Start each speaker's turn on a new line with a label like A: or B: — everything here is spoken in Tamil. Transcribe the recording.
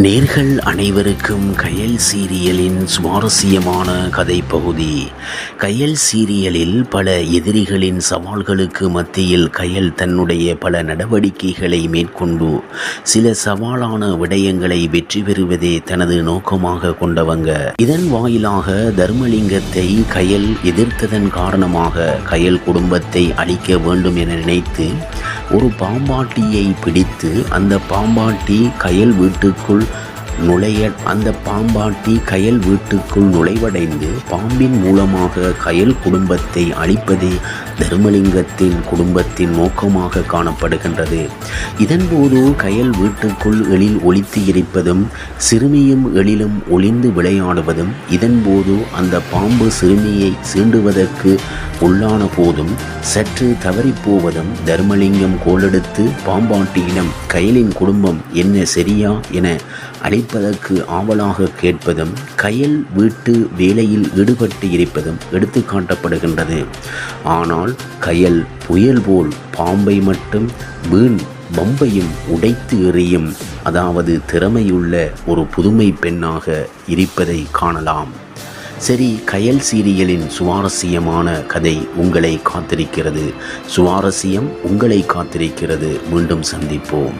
A: நேர்கள் அனைவருக்கும் கயல் சீரியலின் சுவாரஸ்யமான கதை பகுதி. கயல் சீரியலில் பல எதிரிகளின் சவால்களுக்கு மத்தியில் கயல் தன்னுடைய பல நடவடிக்கைகளை மேற்கொண்டு சில சவாலான விடயங்களை வெற்றி பெறுவதே தனது நோக்கமாக கொண்டவங்க. இதன் வாயிலாக தர்மலிங்கத்தை கயல் எதிர்த்ததன் காரணமாக கயல் குடும்பத்தை அழிக்க வேண்டும் என நினைத்து ஒரு பாம்பாட்டியை பிடித்து அந்த பாம்பாட்டி கயல் வீட்டுக்குள் நுழைவடைந்து பாம்பின் மூலமாக கயல் குடும்பத்தை அழிப்பதே தர்மலிங்கத்தின் குடும்பத்தின் நோக்கமாக காணப்படுகின்றது. இதன்போது கயல் வீட்டுக்குள் எழில் ஒளித்து இருப்பதும் சிறுமியும் எழிலும் ஒளிந்து விளையாடுவதும், இதன்போது அந்த பாம்பு சிறுமியை சீண்டுவதற்கு உள்ளான போதும் சற்று தவறிப்போவதும், தர்மலிங்கம் கோலெடுத்து பாம்பாட்டியிடம் கயலின் குடும்பம் என்ன சரியா என அழைப்பதற்கு ஆவலாக கேட்பதும், கயல் வீட்டு வேலையில் ஈடுபட்டு இருப்பதும் எடுத்து காட்டப்படுகின்றது. ஆனால் கயல் புயல் போல் பாம்பை மட்டும் வீண் பம்பையும் உடைத்து எறியும், அதாவது திறமையுள்ள ஒரு புதுமை பெண்ணாக இருப்பதை காணலாம். சரி, கயல் சீரியலின் சுவாரஸ்யமான கதை உங்களை காத்திருக்கிறது. சுவாரஸ்யம் உங்களை காத்திருக்கிறது. மீண்டும் சந்திப்போம்.